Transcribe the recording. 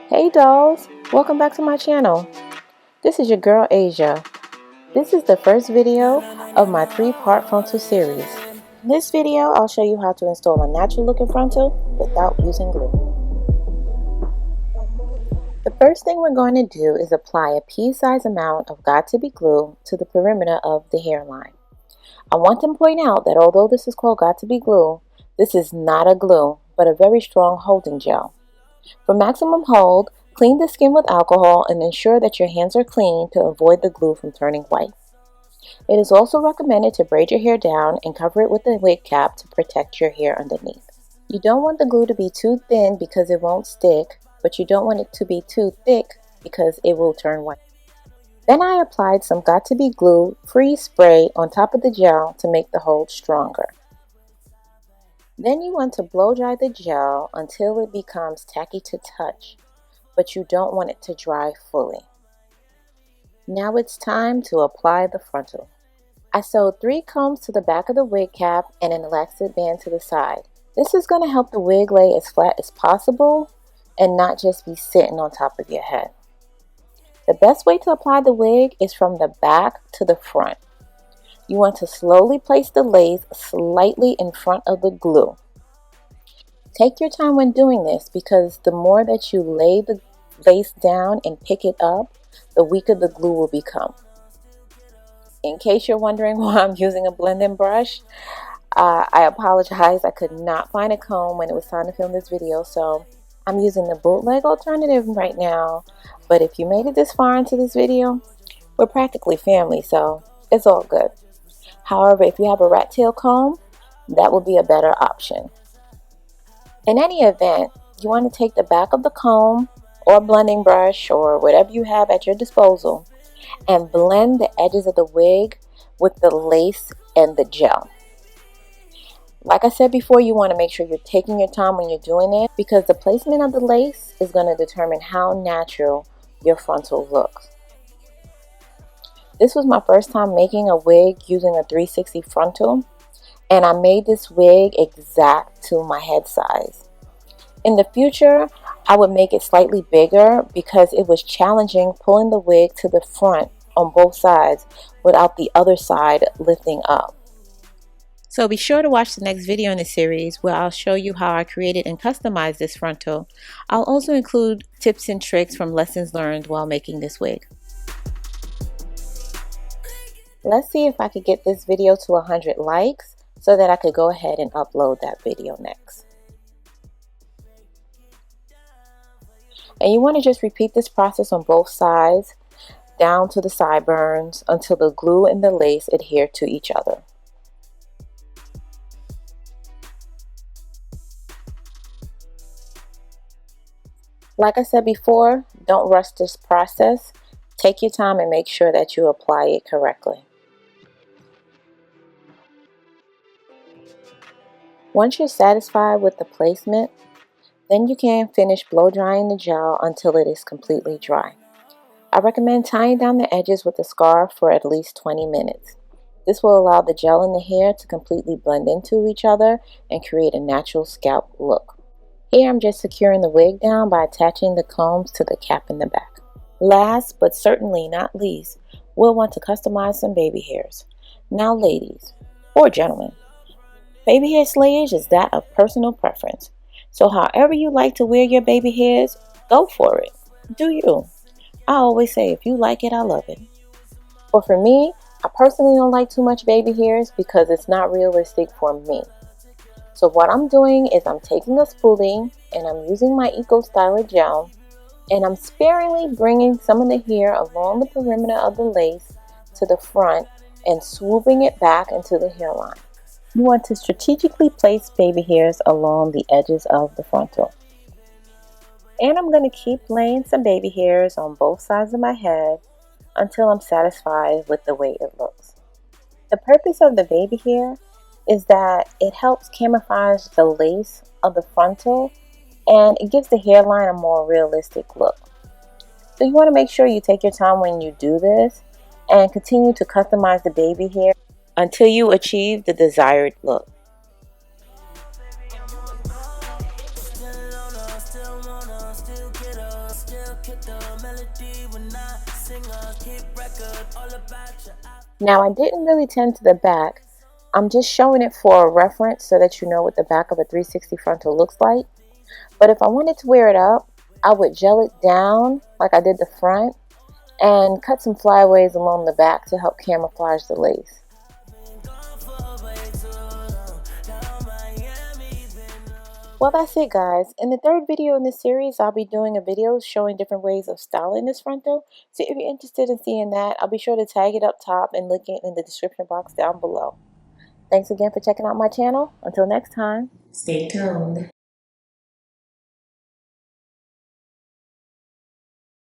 Hey dolls, welcome back to my channel. This is your girl Asia. This is the first video of my 3-part frontal series. In this video, I'll show you how to install a natural looking frontal without using glue. The first thing we're going to do is apply a pea-sized amount of got2b glue to the perimeter of the hairline. I want to point out that although this is called got2b glue, this is not a glue, but a very strong holding gel. For maximum hold, clean the skin with alcohol and ensure that your hands are clean to avoid the glue from turning white. It is also recommended to braid your hair down and cover it with a wig cap to protect your hair underneath. You don't want the glue to be too thin because it won't stick, but you don't want it to be too thick because it will turn white. Then I applied some got2b glue free spray on top of the gel to make the hold stronger. Then you want to blow dry the gel until it becomes tacky to touch, but you don't want it to dry fully. Now it's time to apply the frontal. I sewed 3 combs to the back of the wig cap and an elastic band to the side. This is going to help the wig lay as flat as possible and not just be sitting on top of your head. The best way to apply the wig is from the back to the front. You want to slowly place the lace slightly in front of the glue. Take your time when doing this because the more that you lay the lace down and pick it up, the weaker the glue will become. In case you're wondering why I'm using a blending brush, I apologize. I could not find a comb when it was time to film this video, so I'm using the bootleg alternative right now. But if you made it this far into this video, we're practically family, so it's all good. However, if you have a rat tail comb, that would be a better option. In any event, you want to take the back of the comb or blending brush or whatever you have at your disposal and blend the edges of the wig with the lace and the gel. Like I said before, you want to make sure you're taking your time when you're doing it because the placement of the lace is going to determine how natural your frontal looks. This was my first time making a wig using a 360 frontal, and I made this wig exact to my head size. In the future, I would make it slightly bigger because it was challenging pulling the wig to the front on both sides without the other side lifting up. So be sure to watch the next video in the series where I'll show you how I created and customized this frontal. I'll also include tips and tricks from lessons learned while making this wig. Let's see if I could get this video to 100 likes so that I could go ahead and upload that video next. And you want to just repeat this process on both sides down to the sideburns until the glue and the lace adhere to each other. Like I said before, don't rush this process. Take your time and make sure that you apply it correctly. Once you're satisfied with the placement, then you can finish blow drying the gel until it is completely dry. I recommend tying down the edges with a scarf for at least 20 minutes. This will allow the gel and the hair to completely blend into each other and create a natural scalp look. Here I'm just securing the wig down by attaching the combs to the cap in the back. Last but certainly not least, we'll want to customize some baby hairs. Now ladies, or gentlemen, baby hair slayage is that of personal preference. So however you like to wear your baby hairs, go for it. Do you. I always say if you like it, I love it. But for me, I personally don't like too much baby hairs because it's not realistic for me. So what I'm doing is I'm taking a spoolie and I'm using my Eco Styler gel and I'm sparingly bringing some of the hair along the perimeter of the lace to the front and swooping it back into the hairline. You want to strategically place baby hairs along the edges of the frontal. And I'm going to keep laying some baby hairs on both sides of my head until I'm satisfied with the way it looks. The purpose of the baby hair is that it helps camouflage the lace of the frontal and it gives the hairline a more realistic look. So you want to make sure you take your time when you do this and continue to customize the baby hair until you achieve the desired look. Now I didn't really tend to the back. I'm just showing it for a reference so that you know what the back of a 360 frontal looks like. But if I wanted to wear it up, I would gel it down like I did the front and cut some flyaways along the back to help camouflage the lace. Well, that's it, guys. In the third video in this series, I'll be doing a video showing different ways of styling this frontal. So if you're interested in seeing that, I'll be sure to tag it up top and link it in the description box down below. Thanks again for checking out my channel. Until next time, stay tuned.